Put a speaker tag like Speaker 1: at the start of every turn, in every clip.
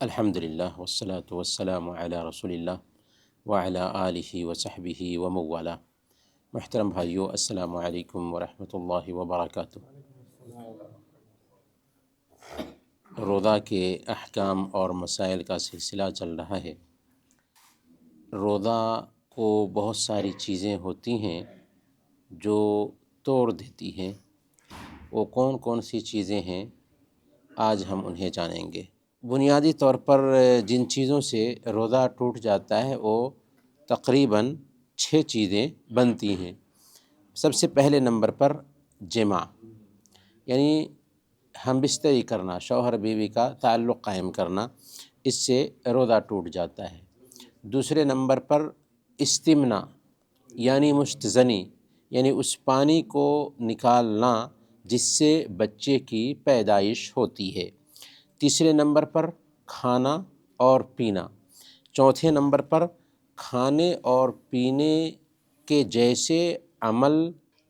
Speaker 1: الحمدللہ والصلاة والسلام علی رسول اللہ وعلی آلہ وصحبہ ومن محترم بھائیو، السلام علیکم ورحمۃ اللہ وبرکاتہ۔ روزہ کے احکام اور مسائل کا سلسلہ چل رہا ہے۔ روزہ کو بہت ساری چیزیں ہوتی ہیں جو توڑ دیتی ہیں۔ وہ کون کون سی چیزیں ہیں، آج ہم انہیں جانیں گے۔ بنیادی طور پر جن چیزوں سے روزہ ٹوٹ جاتا ہے وہ تقریباً 6 چیزیں بنتی ہیں۔ سب سے پہلے نمبر پر جماع، یعنی ہم بستری کرنا، شوہر بیوی کا تعلق قائم کرنا، اس سے روزہ ٹوٹ جاتا ہے۔ دوسرے نمبر پر استمنا یعنی مستزنی، یعنی اس پانی کو نکالنا جس سے بچے کی پیدائش ہوتی ہے۔ تیسرے نمبر پر کھانا اور پینا۔ چوتھے نمبر پر کھانے اور پینے کے جیسے عمل،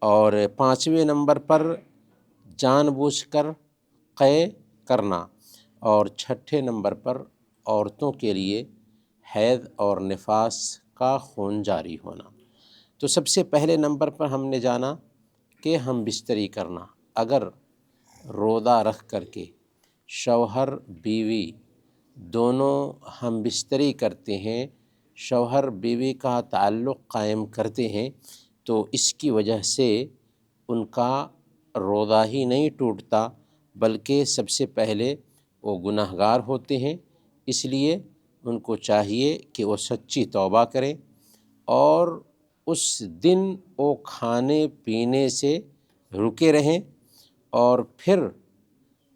Speaker 1: اور پانچویں نمبر پر جان بوجھ کر قے کرنا، اور چھٹے نمبر پر عورتوں کے لیے حیض اور نفاس کا خون جاری ہونا۔ تو سب سے پہلے نمبر پر ہم نے جانا کہ ہم بستری کرنا۔ اگر روزہ رکھ کر کے شوہر بیوی دونوں ہم بستری کرتے ہیں، شوہر بیوی کا تعلق قائم کرتے ہیں، تو اس کی وجہ سے ان کا روزہ ہی نہیں ٹوٹتا، بلکہ سب سے پہلے وہ گناہ گار ہوتے ہیں۔ اس لیے ان کو چاہیے کہ وہ سچی توبہ کریں، اور اس دن وہ کھانے پینے سے رکے رہیں، اور پھر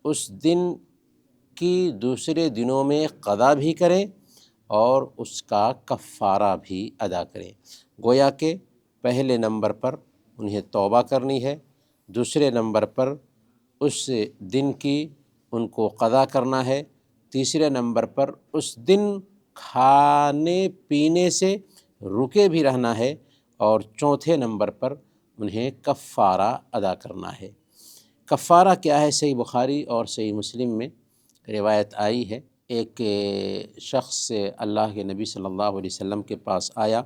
Speaker 1: اس دن کی دوسرے دنوں میں قضا بھی کریں اور اس کا کفارہ بھی ادا کریں۔ گویا کہ پہلے نمبر پر انہیں توبہ کرنی ہے، دوسرے نمبر پر اس دن کی ان کو قضا کرنا ہے، تیسرے نمبر پر اس دن کھانے پینے سے رکے بھی رہنا ہے، اور چوتھے نمبر پر انہیں کفارہ ادا کرنا ہے۔ کفارہ کیا ہے؟ صحیح بخاری اور صحیح مسلم میں روایت آئی ہے، ایک شخص اللہ کے نبی صلی اللہ علیہ وسلم کے پاس آیا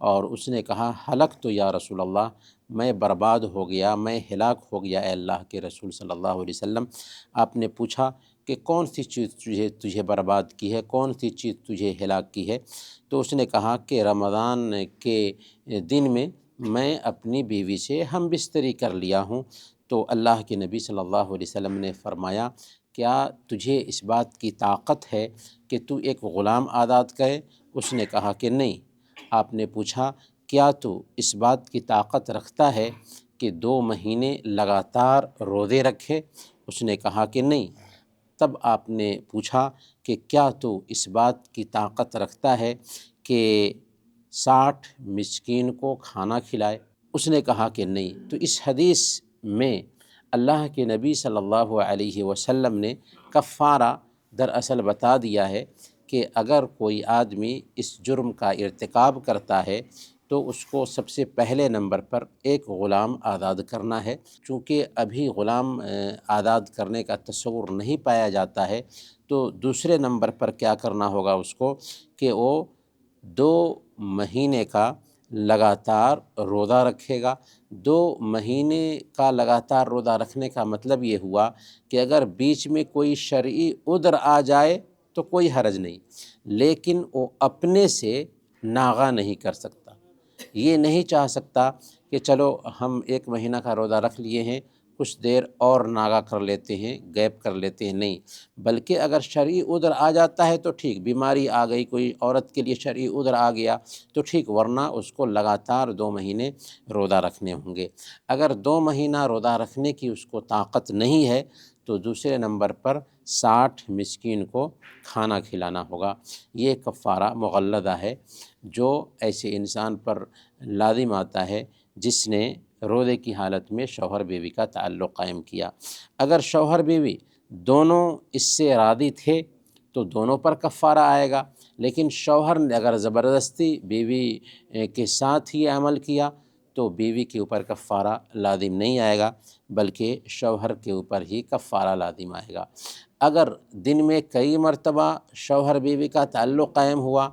Speaker 1: اور اس نے کہا، ہلکت یا رسول اللہ، میں برباد ہو گیا، میں ہلاک ہو گیا اے اللہ کے رسول صلی اللہ علیہ وسلم۔ آپ نے پوچھا کہ کون سی چیز تجھے برباد کی ہے، کون سی چیز تجھے ہلاک کی ہے؟ تو اس نے کہا کہ رمضان کے دن میں اپنی بیوی سے ہم بستری کر لیا ہوں۔ تو اللہ کے نبی صلی اللہ علیہ وسلم نے فرمایا، کیا تجھے اس بات کی طاقت ہے کہ تو ایک غلام آزاد کرے؟ اس نے کہا کہ نہیں۔ آپ نے پوچھا، کیا تو اس بات کی طاقت رکھتا ہے کہ 2 مہینے لگاتار روزے رکھے؟ اس نے کہا کہ نہیں۔ تب آپ نے پوچھا کہ کیا تو اس بات کی طاقت رکھتا ہے کہ 60 مسکین کو کھانا کھلائے؟ اس نے کہا کہ نہیں۔ تو اس حدیث میں اللہ کے نبی صلی اللہ علیہ وسلم نے کفارہ دراصل بتا دیا ہے کہ اگر کوئی آدمی اس جرم کا ارتکاب کرتا ہے تو اس کو سب سے پہلے نمبر پر ایک غلام آزاد کرنا ہے۔ چونکہ ابھی غلام آزاد کرنے کا تصور نہیں پایا جاتا ہے، تو دوسرے نمبر پر کیا کرنا ہوگا اس کو کہ وہ 2 مہینے کا لگاتار روزہ رکھے گا۔ 2 مہینے کا لگاتار روزہ رکھنے کا مطلب یہ ہوا کہ اگر بیچ میں کوئی شرعی عذر آ جائے تو کوئی حرج نہیں، لیکن وہ اپنے سے ناغہ نہیں کر سکتا۔ یہ نہیں چاہ سکتا کہ چلو ہم 1 مہینہ کا روزہ رکھ لیے ہیں، کچھ دیر اور ناغہ کر لیتے ہیں، گیپ کر لیتے ہیں، نہیں۔ بلکہ اگر شرعی عذر آ جاتا ہے تو ٹھیک، بیماری آ گئی، کوئی عورت کے لیے شرعی عذر آ گیا تو ٹھیک، ورنہ اس کو لگاتار 2 مہینے روزہ رکھنے ہوں گے۔ اگر 2 مہینہ روزہ رکھنے کی اس کو طاقت نہیں ہے تو دوسرے نمبر پر 60 مسکین کو کھانا کھلانا ہوگا۔ یہ کفارہ مغلظہ ہے جو ایسے انسان پر لازم آتا ہے جس نے روزے کی حالت میں شوہر بیوی کا تعلق قائم کیا۔ اگر شوہر بیوی دونوں اس سے راضی تھے تو دونوں پر کفارہ آئے گا، لیکن شوہر نے اگر زبردستی بیوی کے ساتھ ہی عمل کیا تو بیوی کے اوپر کفارہ لازم نہیں آئے گا، بلکہ شوہر کے اوپر ہی کفارہ لازم آئے گا۔ اگر دن میں کئی مرتبہ شوہر بیوی کا تعلق قائم ہوا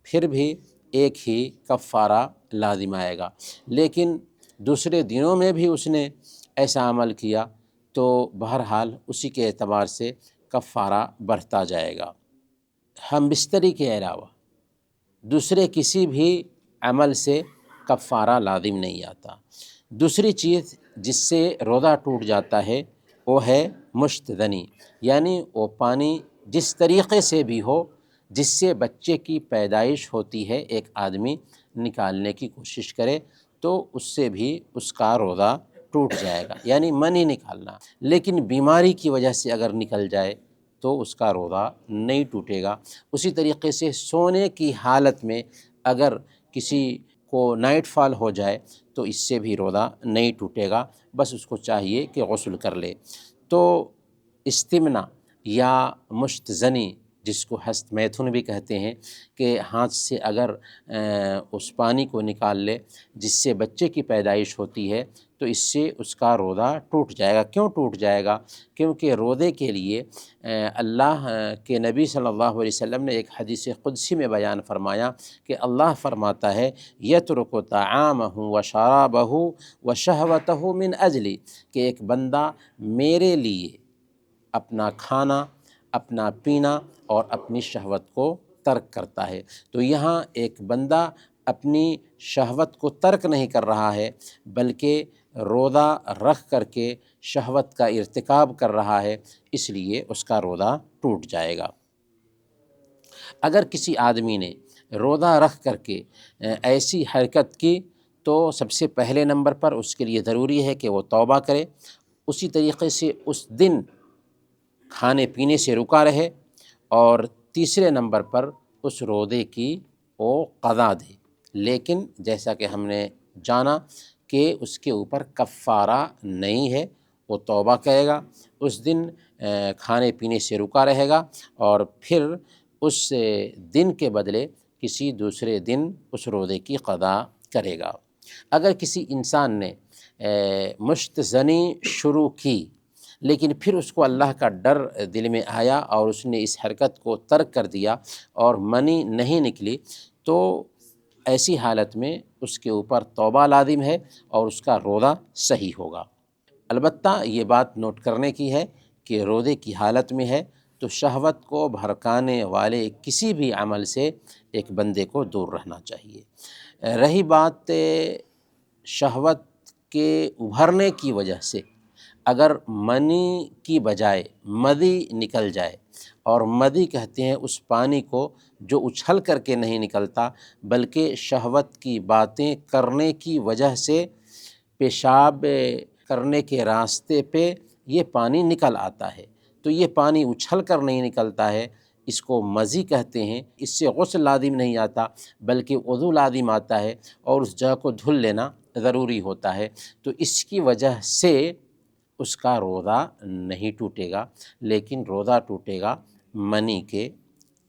Speaker 1: پھر بھی ایک ہی کفارہ لازم آئے گا، لیکن دوسرے دنوں میں بھی اس نے ایسا عمل کیا تو بہرحال اسی کے اعتبار سے کفارہ بڑھتا جائے گا۔ ہم بستری کے علاوہ دوسرے کسی بھی عمل سے کفارہ لازم نہیں آتا۔ دوسری چیز جس سے روزہ ٹوٹ جاتا ہے وہ ہے مشت زنی، یعنی وہ پانی جس طریقے سے بھی ہو جس سے بچے کی پیدائش ہوتی ہے، ایک آدمی نکالنے کی کوشش کرے تو اس سے بھی اس کا روزہ ٹوٹ جائے گا، یعنی منی نکالنا۔ لیکن بیماری کی وجہ سے اگر نکل جائے تو اس کا روزہ نہیں ٹوٹے گا۔ اسی طریقے سے سونے کی حالت میں اگر کسی کو نائٹ فال ہو جائے تو اس سے بھی روزہ نہیں ٹوٹے گا، بس اس کو چاہیے کہ غسل کر لے۔ تو استمنا یا مشت زنی جس کو ہست میتھن بھی کہتے ہیں کہ ہاتھ سے اگر اس پانی کو نکال لے جس سے بچے کی پیدائش ہوتی ہے تو اس سے اس کا روزہ ٹوٹ جائے گا۔ کیوں ٹوٹ جائے گا؟ کیونکہ روزے کے لیے اللہ کے نبی صلی اللہ علیہ وسلم نے ایک حدیث قدسی میں بیان فرمایا کہ اللہ فرماتا ہے یترک طعامہ وشرابہ وشہوتہ من اجلی، کہ ایک بندہ میرے لیے اپنا کھانا، اپنا پینا اور اپنی شہوت کو ترک کرتا ہے۔ تو یہاں ایک بندہ اپنی شہوت کو ترک نہیں کر رہا ہے بلکہ روزہ رکھ کر کے شہوت کا ارتکاب کر رہا ہے، اس لیے اس کا روزہ ٹوٹ جائے گا۔ اگر کسی آدمی نے روزہ رکھ کر کے ایسی حرکت کی تو سب سے پہلے نمبر پر اس کے لیے ضروری ہے کہ وہ توبہ کرے، اسی طریقے سے اس دن کھانے پینے سے رکا رہے، اور تیسرے نمبر پر اس روزے کی وہ قضا دے۔ لیکن جیسا کہ ہم نے جانا کہ اس کے اوپر کفارہ نہیں ہے، وہ توبہ کرے گا، اس دن کھانے پینے سے رکا رہے گا اور پھر اس دن کے بدلے کسی دوسرے دن اس روزے کی قضا کرے گا۔ اگر کسی انسان نے مشت زنی شروع کی لیکن پھر اس کو اللہ کا ڈر دل میں آیا اور اس نے اس حرکت کو ترک کر دیا اور منی نہیں نکلی تو ایسی حالت میں اس کے اوپر توبہ لازم ہے اور اس کا روزہ صحیح ہوگا۔ البتہ یہ بات نوٹ کرنے کی ہے کہ روزے کی حالت میں ہے تو شہوت کو بھڑکانے والے کسی بھی عمل سے ایک بندے کو دور رہنا چاہیے۔ رہی بات شہوت کے ابھرنے کی وجہ سے اگر منی کی بجائے مدی نکل جائے، اور مدی کہتے ہیں اس پانی کو جو اچھل کر کے نہیں نکلتا بلکہ شہوت کی باتیں کرنے کی وجہ سے پیشاب کرنے کے راستے پہ یہ پانی نکل آتا ہے، تو یہ پانی اچھل کر نہیں نکلتا ہے، اس کو مزی کہتے ہیں۔ اس سے غسل لازم نہیں آتا بلکہ وضو لازم آتا ہے اور اس جگہ کو دھل لینا ضروری ہوتا ہے، تو اس کی وجہ سے اس کا روزہ نہیں ٹوٹے گا، لیکن روزہ ٹوٹے گا منی کے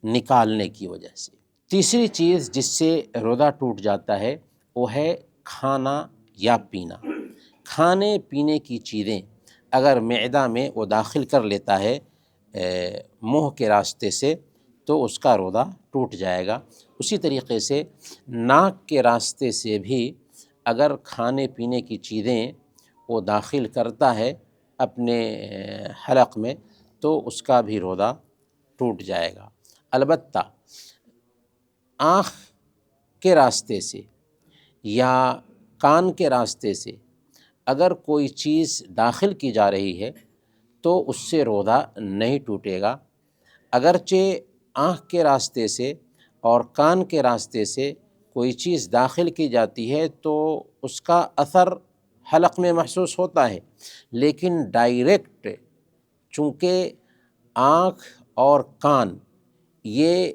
Speaker 1: نکالنے کی وجہ سے۔ تیسری چیز جس سے روزہ ٹوٹ جاتا ہے وہ ہے کھانا یا پینا۔ کھانے پینے کی چیزیں اگر معدہ میں وہ داخل کر لیتا ہے منہ کے راستے سے تو اس کا روزہ ٹوٹ جائے گا۔ اسی طریقے سے ناک کے راستے سے بھی اگر کھانے پینے کی چیزیں وہ داخل کرتا ہے اپنے حلق میں تو اس کا بھی روزہ ٹوٹ جائے گا۔ البتہ آنکھ کے راستے سے یا کان کے راستے سے اگر کوئی چیز داخل کی جا رہی ہے تو اس سے روزہ نہیں ٹوٹے گا۔ اگرچہ آنکھ کے راستے سے اور کان کے راستے سے کوئی چیز داخل کی جاتی ہے تو اس کا اثر حلق میں محسوس ہوتا ہے، لیکن ڈائریکٹ چونکہ آنکھ اور کان یہ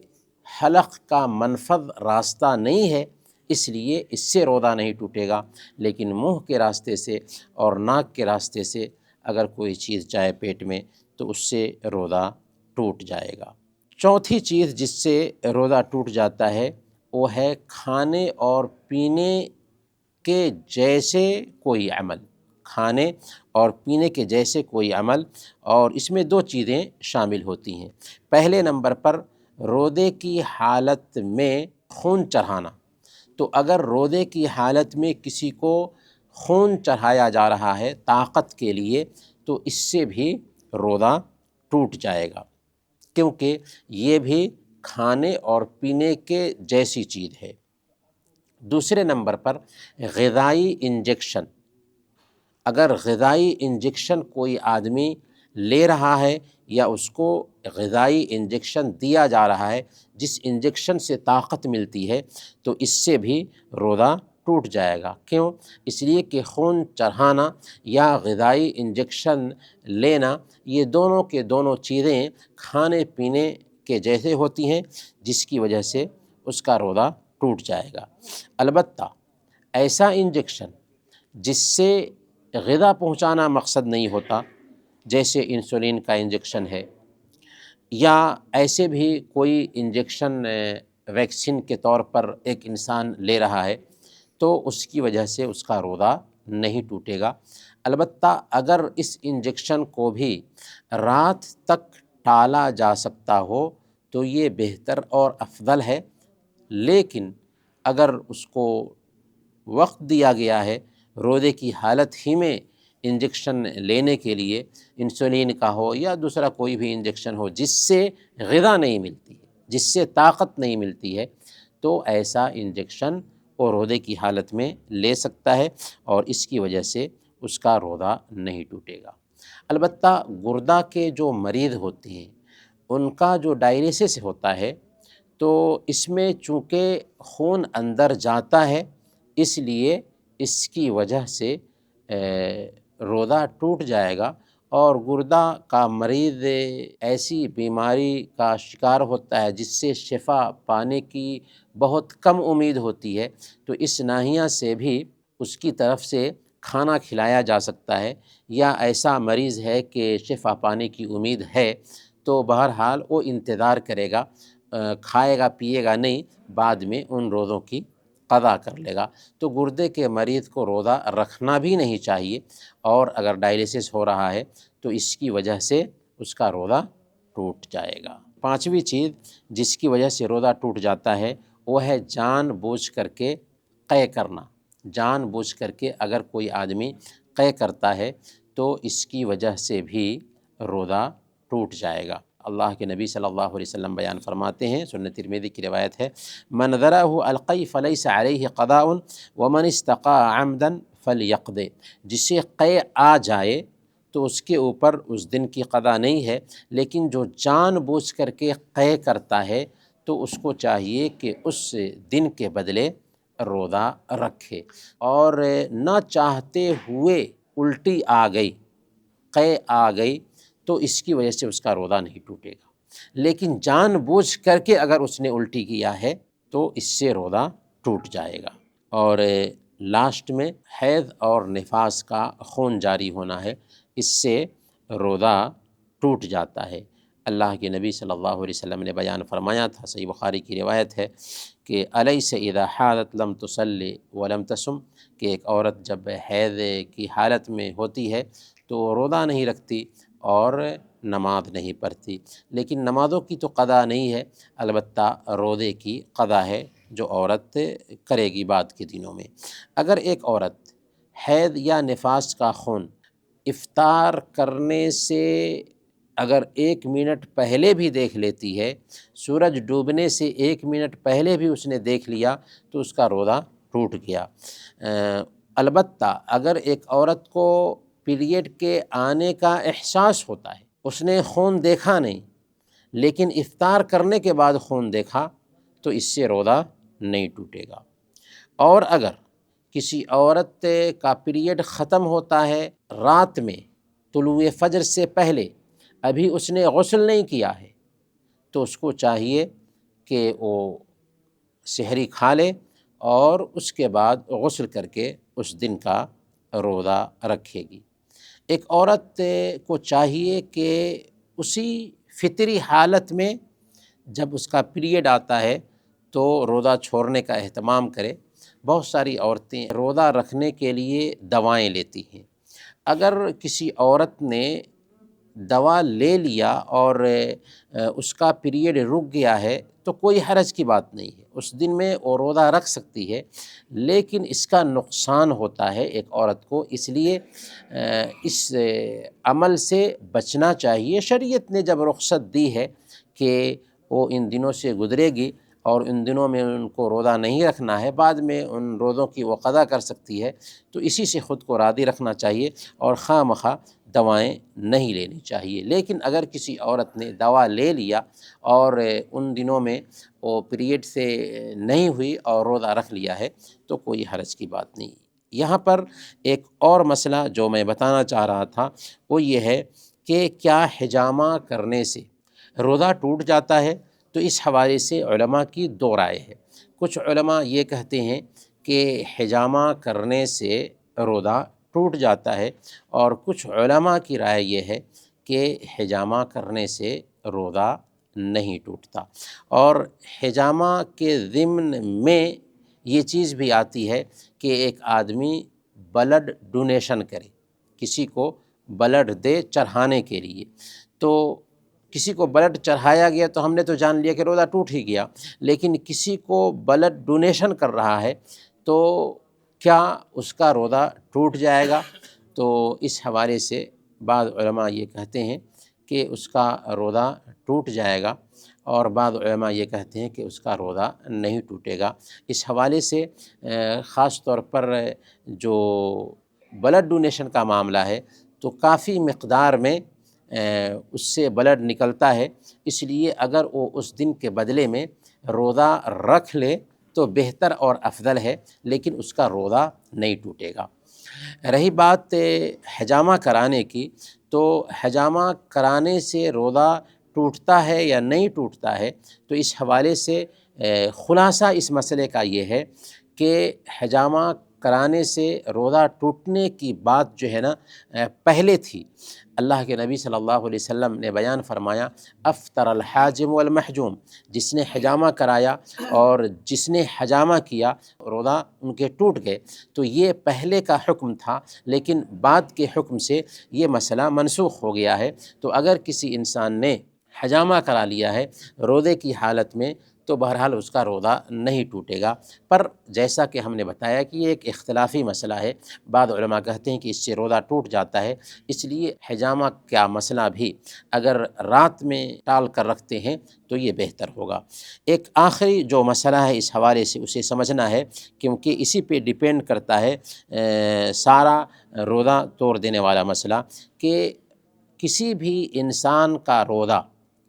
Speaker 1: حلق کا منفذ راستہ نہیں ہے اس لیے اس سے روزہ نہیں ٹوٹے گا، لیکن منہ کے راستے سے اور ناک کے راستے سے اگر کوئی چیز جائے پیٹ میں تو اس سے روزہ ٹوٹ جائے گا۔ چوتھی چیز جس سے روزہ ٹوٹ جاتا ہے وہ ہے کھانے اور پینے کے جیسے کوئی عمل۔ کھانے اور پینے کے جیسے کوئی عمل، اور اس میں دو چیزیں شامل ہوتی ہیں۔ پہلے نمبر پر روزے کی حالت میں خون چڑھانا، تو اگر روزے کی حالت میں کسی کو خون چڑھایا جا رہا ہے طاقت کے لیے تو اس سے بھی روزہ ٹوٹ جائے گا، کیونکہ یہ بھی کھانے اور پینے کے جیسی چیز ہے۔ دوسرے نمبر پر غذائی انجیکشن، اگر غذائی انجیکشن کوئی آدمی لے رہا ہے یا اس کو غذائی انجیکشن دیا جا رہا ہے جس انجیکشن سے طاقت ملتی ہے تو اس سے بھی روزہ ٹوٹ جائے گا۔ کیوں؟ اس لیے کہ خون چڑھانا یا غذائی انجیکشن لینا یہ دونوں کے دونوں چیزیں کھانے پینے کے جیسے ہوتی ہیں، جس کی وجہ سے اس کا روزہ ٹوٹ جائے گا۔ البتہ ایسا انجیکشن جس سے غذا پہنچانا مقصد نہیں ہوتا، جیسے انسولین کا انجیکشن ہے، یا ایسے بھی کوئی انجیکشن ویکسین کے طور پر ایک انسان لے رہا ہے تو اس کی وجہ سے اس کا روزہ نہیں ٹوٹے گا۔ البتہ اگر اس انجیکشن کو بھی رات تک ٹالا جا سکتا ہو تو یہ بہتر اور افضل ہے، لیکن اگر اس کو وقت دیا گیا ہے روزے کی حالت ہی میں انجیکشن لینے کے لیے، انسولین کا ہو یا دوسرا کوئی بھی انجیکشن ہو جس سے غذا نہیں ملتی ہے، جس سے طاقت نہیں ملتی ہے، تو ایسا انجیکشن وہ روزے کی حالت میں لے سکتا ہے اور اس کی وجہ سے اس کا روزہ نہیں ٹوٹے گا۔ البتہ گردہ کے جو مریض ہوتے ہیں ان کا جو ڈائلیسس ہوتا ہے تو اس میں چونکہ خون اندر جاتا ہے، اس لیے اس کی وجہ سے روزہ ٹوٹ جائے گا، اور گردہ کا مریض ایسی بیماری کا شکار ہوتا ہے جس سے شفا پانے کی بہت کم امید ہوتی ہے، تو اس ناحیہ سے بھی اس کی طرف سے کھانا کھلایا جا سکتا ہے، یا ایسا مریض ہے کہ شفا پانے کی امید ہے تو بہرحال وہ انتظار کرے گا، کھائے گا پیے گا نہیں، بعد میں ان روزوں کی قضا کر لے گا۔ تو گردے کے مریض کو روزہ رکھنا بھی نہیں چاہیے، اور اگر ڈائلیسس ہو رہا ہے تو اس کی وجہ سے اس کا روزہ ٹوٹ جائے گا۔ پانچویں چیز جس کی وجہ سے روزہ ٹوٹ جاتا ہے وہ ہے جان بوجھ کر کے قے کرنا۔ جان بوجھ کر کے اگر کوئی آدمی قے کرتا ہے تو اس کی وجہ سے بھی روزہ ٹوٹ جائے گا۔ اللہ کے نبی صلی اللہ علیہ وسلم بیان فرماتے ہیں، سنن ترمذی کی روایت ہے، من ذرہ القی فلیس علیہ قضاء ومن استقاء عمدا فلیقض، جسے قے آ جائے تو اس کے اوپر اس دن کی قضا نہیں ہے، لیکن جو جان بوجھ کر کے قے کرتا ہے تو اس کو چاہیے کہ اس دن کے بدلے روزہ رکھے، اور نہ چاہتے ہوئے الٹی آ گئی، قے آ گئی، تو اس کی وجہ سے اس کا روزہ نہیں ٹوٹے گا، لیکن جان بوجھ کر کے اگر اس نے الٹی کیا ہے تو اس سے روزہ ٹوٹ جائے گا۔ اور لاسٹ میں حیض اور نفاس کا خون جاری ہونا ہے، اس سے روزہ ٹوٹ جاتا ہے۔ اللہ کے نبی صلی اللہ علیہ وسلم نے بیان فرمایا تھا، صحیح بخاری کی روایت ہے کہ الیس اذا حاضت لم تصلی ولم تصم، کہ ایک عورت جب حیض کی حالت میں ہوتی ہے تو روزہ نہیں رکھتی اور نماز نہیں پڑھتی، لیکن نمازوں کی تو قضا نہیں ہے، البتہ روزے کی قضا ہے جو عورت کرے گی بعد کے دنوں میں۔ اگر ایک عورت حیض یا نفاس کا خون افطار کرنے سے اگر 1 منٹ پہلے بھی دیکھ لیتی ہے، سورج ڈوبنے سے 1 منٹ پہلے بھی اس نے دیکھ لیا تو اس کا روزہ ٹوٹ گیا۔ البتہ اگر ایک عورت کو پیریڈ کے آنے کا احساس ہوتا ہے، اس نے خون دیکھا نہیں لیکن افطار کرنے کے بعد خون دیکھا تو اس سے روزہ نہیں ٹوٹے گا۔ اور اگر کسی عورت کا پیریڈ ختم ہوتا ہے رات میں طلوع فجر سے پہلے، ابھی اس نے غسل نہیں کیا ہے، تو اس کو چاہیے کہ وہ سحری کھا لے اور اس کے بعد غسل کر کے اس دن کا روزہ رکھے گی۔ ایک عورت کو چاہیے کہ اسی فطری حالت میں جب اس کا پیریڈ آتا ہے تو روزہ چھوڑنے کا اہتمام کرے۔ بہت ساری عورتیں روزہ رکھنے کے لیے دوائیں لیتی ہیں، اگر کسی عورت نے دوا لے لیا اور اس کا پیریڈ رک گیا ہے تو کوئی حرج کی بات نہیں ہے، اس دن میں وہ روزہ رکھ سکتی ہے، لیکن اس کا نقصان ہوتا ہے ایک عورت کو، اس لیے اس عمل سے بچنا چاہیے۔ شریعت نے جب رخصت دی ہے کہ وہ ان دنوں سے گزرے گی اور ان دنوں میں ان کو روزہ نہیں رکھنا ہے، بعد میں ان روزوں کی وہ قضا کر سکتی ہے، تو اسی سے خود کو راضی رکھنا چاہیے اور خواہ مخواہ دوائیں نہیں لینی چاہیے۔ لیکن اگر کسی عورت نے دوا لے لیا اور ان دنوں میں وہ پیریڈ سے نہیں ہوئی اور روزہ رکھ لیا ہے تو کوئی حرج کی بات نہیں۔ یہاں پر ایک اور مسئلہ جو میں بتانا چاہ رہا تھا وہ یہ ہے کہ کیا حجامہ کرنے سے روزہ ٹوٹ جاتا ہے؟ تو اس حوالے سے علماء کی دو رائے ہے۔ کچھ علماء یہ کہتے ہیں کہ حجامہ کرنے سے روزہ ٹوٹ جاتا ہے، اور کچھ علماء کی رائے یہ ہے کہ حجامہ کرنے سے روزہ نہیں ٹوٹتا۔ اور حجامہ کے ضمن میں یہ چیز بھی آتی ہے کہ ایک آدمی بلڈ ڈونیشن کرے، کسی کو بلڈ دے چڑھانے کے لیے، تو کسی کو بلڈ چڑھایا گیا تو ہم نے تو جان لیا کہ روزہ ٹوٹ ہی گیا، لیکن کسی کو بلڈ ڈونیشن کر رہا ہے تو کیا اس کا روزہ ٹوٹ جائے گا؟ تو اس حوالے سے بعض علماء یہ کہتے ہیں کہ اس کا روزہ ٹوٹ جائے گا، اور بعض علماء یہ کہتے ہیں کہ اس کا روزہ نہیں ٹوٹے گا۔ اس حوالے سے خاص طور پر جو بلڈ ڈونیشن کا معاملہ ہے تو کافی مقدار میں اس سے بلڈ نکلتا ہے، اس لیے اگر وہ اس دن کے بدلے میں روزہ رکھ لے تو بہتر اور افضل ہے، لیکن اس کا روزہ نہیں ٹوٹے گا۔ رہی بات حجامہ کرانے کی، تو حجامہ کرانے سے روزہ ٹوٹتا ہے یا نہیں ٹوٹتا ہے، تو اس حوالے سے خلاصہ اس مسئلے کا یہ ہے کہ حجامہ کرانے سے روزہ ٹوٹنے کی بات جو ہے نا پہلے تھی۔ اللہ کے نبی صلی اللہ علیہ وسلم نے بیان فرمایا افطر الحاجم والمحجوم، جس نے حجامہ کرایا اور جس نے حجامہ کیا روزہ ان کے ٹوٹ گئے۔ تو یہ پہلے کا حکم تھا، لیکن بعد کے حکم سے یہ مسئلہ منسوخ ہو گیا ہے۔ تو اگر کسی انسان نے حجامہ کرا لیا ہے روزے کی حالت میں تو بہرحال اس کا روزہ نہیں ٹوٹے گا۔ پر جیسا کہ ہم نے بتایا کہ یہ ایک اختلافی مسئلہ ہے، بعض علماء کہتے ہیں کہ اس سے روزہ ٹوٹ جاتا ہے، اس لیے حجامہ کا مسئلہ بھی اگر رات میں ٹال کر رکھتے ہیں تو یہ بہتر ہوگا۔ ایک آخری جو مسئلہ ہے اس حوالے سے اسے سمجھنا ہے، کیونکہ اسی پہ ڈیپینڈ کرتا ہے سارا روزہ توڑ دینے والا مسئلہ، کہ کسی بھی انسان کا روزہ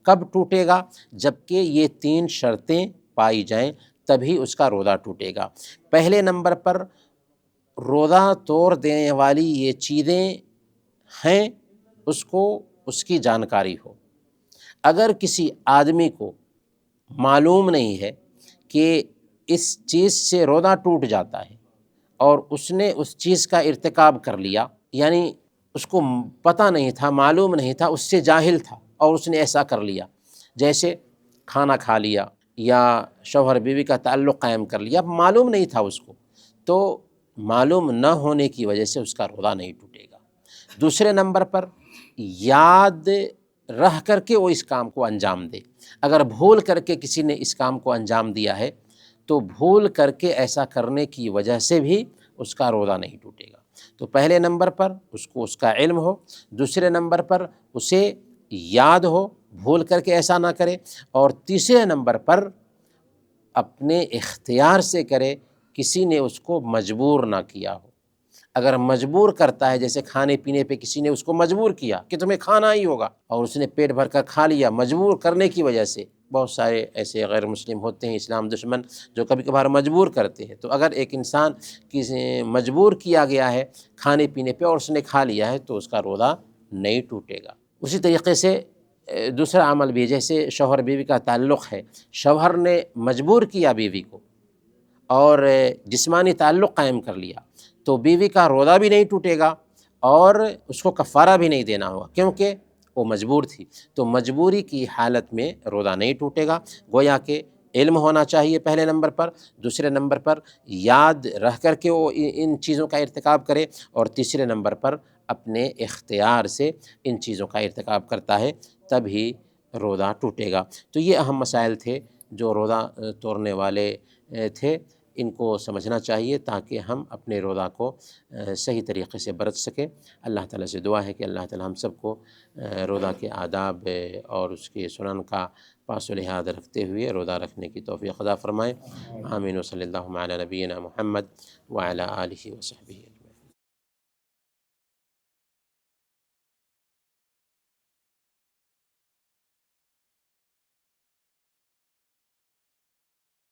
Speaker 1: کب ٹوٹے گا؟ جبکہ یہ 3 شرطیں پائی جائیں تبھی اس کا روزہ ٹوٹے گا۔ پہلے نمبر پر روزہ توڑ دینے والی یہ چیزیں ہیں اس کو اس کی جانکاری ہو۔ اگر کسی آدمی کو معلوم نہیں ہے کہ اس چیز سے روزہ ٹوٹ جاتا ہے اور اس نے اس چیز کا ارتکاب کر لیا، یعنی اس کو پتہ نہیں تھا، معلوم نہیں تھا، اس سے جاہل تھا اور اس نے ایسا کر لیا، جیسے کھانا کھا لیا یا شوہر بیوی کا تعلق قائم کر لیا، معلوم نہیں تھا اس کو، تو معلوم نہ ہونے کی وجہ سے اس کا روزہ نہیں ٹوٹے گا۔ دوسرے نمبر پر یاد رہ کر کے وہ اس کام کو انجام دے۔ اگر بھول کر کے کسی نے اس کام کو انجام دیا ہے تو بھول کر کے ایسا کرنے کی وجہ سے بھی اس کا روزہ نہیں ٹوٹے گا۔ تو پہلے نمبر پر اس کو اس کا علم ہو، دوسرے نمبر پر اسے یاد ہو، بھول کر کے ایسا نہ کرے، اور تیسرے نمبر پر اپنے اختیار سے کرے، کسی نے اس کو مجبور نہ کیا ہو۔ اگر مجبور کرتا ہے، جیسے کھانے پینے پہ کسی نے اس کو مجبور کیا کہ تمہیں کھانا ہی ہوگا اور اس نے پیٹ بھر کر کھا لیا مجبور کرنے کی وجہ سے، بہت سارے ایسے غیر مسلم ہوتے ہیں اسلام دشمن جو کبھی کبھار مجبور کرتے ہیں، تو اگر ایک انسان کسی مجبور کیا گیا ہے کھانے پینے پہ اور اس نے کھا لیا ہے تو اس کا روزہ نہیں ٹوٹے گا۔ اسی طریقے سے دوسرا عمل بھی، جیسے شوہر بیوی کا تعلق ہے، شوہر نے مجبور کیا بیوی کو اور جسمانی تعلق قائم کر لیا تو بیوی کا روزہ بھی نہیں ٹوٹے گا اور اس کو کفارہ بھی نہیں دینا ہوگا، کیونکہ وہ مجبور تھی۔ تو مجبوری کی حالت میں روزہ نہیں ٹوٹے گا۔ گویا کہ علم ہونا چاہیے پہلے نمبر پر، دوسرے نمبر پر یاد رہ کر کے وہ ان چیزوں کا ارتکاب کرے، اور تیسرے نمبر پر اپنے اختیار سے ان چیزوں کا ارتکاب کرتا ہے تب ہی روزہ ٹوٹے گا۔ تو یہ اہم مسائل تھے جو روزہ توڑنے والے تھے، ان کو سمجھنا چاہیے تاکہ ہم اپنے روزہ کو صحیح طریقے سے برت سکیں۔ اللہ تعالیٰ سے دعا ہے کہ اللہ تعالیٰ ہم سب کو روزہ کے آداب اور اس کے سنن کا پاس و لحاظ رکھتے ہوئے روزہ رکھنے کی توفیق عطا فرمائے۔ آمین و صلی اللہ علی نبینا محمد وعلی آلہ وصحبہ۔